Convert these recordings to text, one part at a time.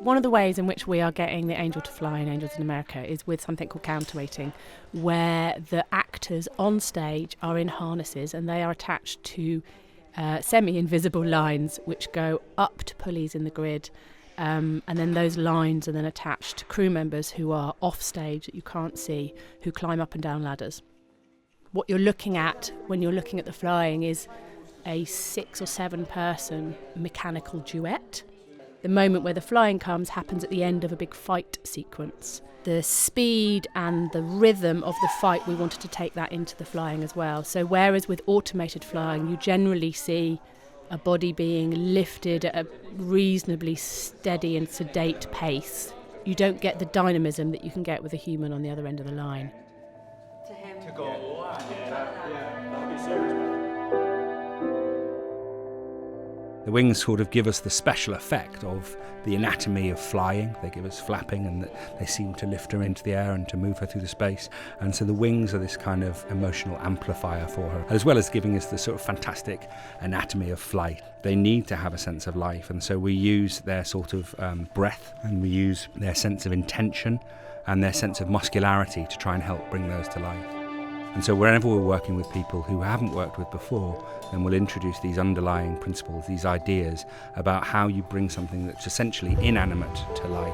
One of the ways in which we are getting the angel to fly in Angels in America is with something called counterweighting, where the actors on stage are in harnesses and they are attached to semi-invisible lines which go up to pulleys in the grid, and then those lines are then attached to crew members who are off stage that you can't see, who climb up and down ladders. What you're looking at when you're looking at the flying is a 6 or 7 person mechanical duet. The moment where the flying comes happens at the end of a big fight sequence. The speed and the rhythm of the fight, we wanted to take that into the flying as well. So whereas with automated flying, you generally see a body being lifted at a reasonably steady and sedate pace, you don't get the dynamism that you can get with a human on the other end of the line. To him. To go, that'd be so. The wings sort of give us the special effect of the anatomy of flying. They give us flapping and they seem to lift her into the air and to move her through the space. And so the wings are this kind of emotional amplifier for her, as well as giving us the sort of fantastic anatomy of flight. They need to have a sense of life, and so we use their sort of breath, and we use their sense of intention and their sense of muscularity to try and help bring those to life. And so whenever we're working with people who haven't worked with before, then we'll introduce these underlying principles, these ideas about how you bring something that's essentially inanimate to life.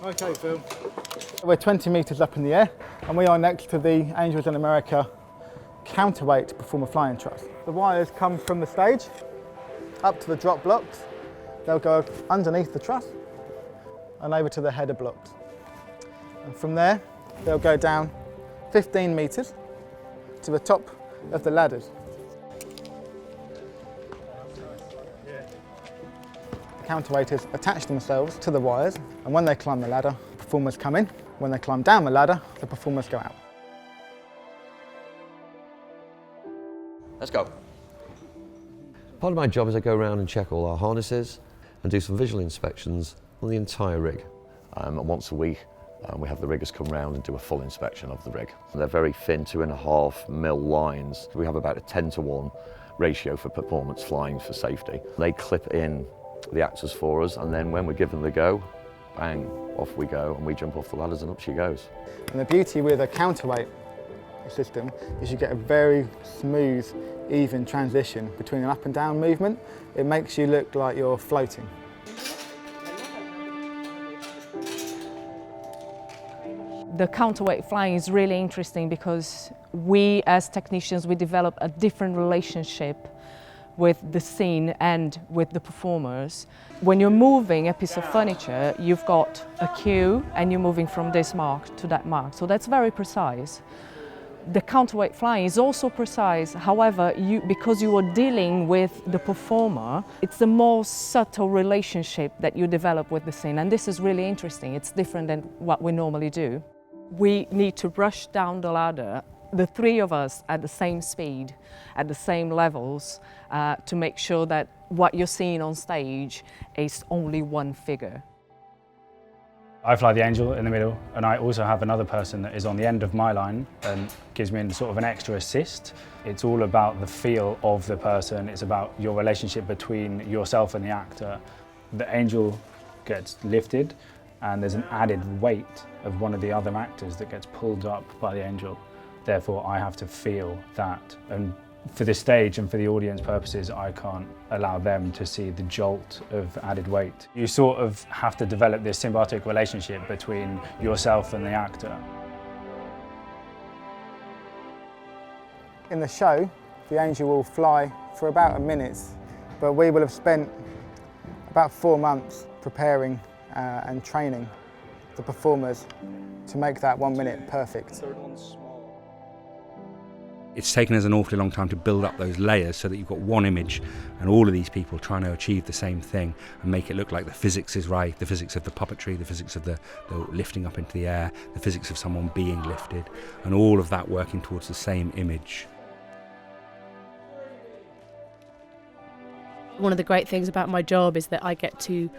Okay, Phil. We're 20 metres up in the air and we are next to the Angels in America counterweight performer flying truss. The wires come from the stage up to the drop blocks. They'll go underneath the truss and over to the header blocks. And from there, they'll go down 15 metres to the top of the ladders. The counterweighters attach themselves to the wires, and when they climb the ladder, performers come in. When they climb down the ladder, the performers go out. Let's go. Part of my job is I go around and check all our harnesses and do some visual inspections on the entire rig. And once a week, we have the riggers come round and do a full inspection of the rig. They're very thin, 2.5 mil lines. We have about a 10-to-1 ratio for performance flying for safety. They clip in the actors for us, and then when we give them the go, bang, off we go, and we jump off the ladders and up she goes. And the beauty with a counterweight system is you get a very smooth, even transition between an up and down movement. It makes you look like you're floating. The counterweight flying is really interesting because we as technicians, we develop a different relationship with the scene and with the performers. When you're moving a piece of furniture, you've got a cue and you're moving from this mark to that mark. So that's very precise. The counterweight flying is also precise, however, because you are dealing with the performer, it's a more subtle relationship that you develop with the scene, and this is really interesting. It's different than what we normally do. We need to rush down the ladder, the three of us at the same speed, at the same levels, to make sure that what you're seeing on stage is only one figure. I fly the Angel in the middle, and I also have another person that is on the end of my line and gives me sort of an extra assist. It's all about the feel of the person. It's about your relationship between yourself and the actor. The Angel gets lifted, and there's an added weight of one of the other actors that gets pulled up by the Angel. Therefore, I have to feel that. And for the stage and for the audience purposes, I can't allow them to see the jolt of added weight. You sort of have to develop this symbiotic relationship between yourself and the actor. In the show, the Angel will fly for about a minute, but we will have spent about 4 months preparing and training the performers to make that 1 minute perfect. It's taken us an awfully long time to build up those layers so that you've got one image and all of these people trying to achieve the same thing and make it look like the physics is right, the physics of the puppetry, the physics of the lifting up into the air, the physics of someone being lifted, and all of that working towards the same image. One of the great things about my job is that I get to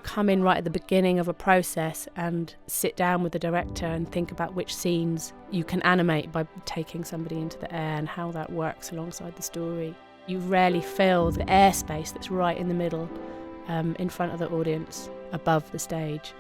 come in right at the beginning of a process and sit down with the director and think about which scenes you can animate by taking somebody into the air and how that works alongside the story. You rarely fill the airspace that's right in the middle, in front of the audience, above the stage.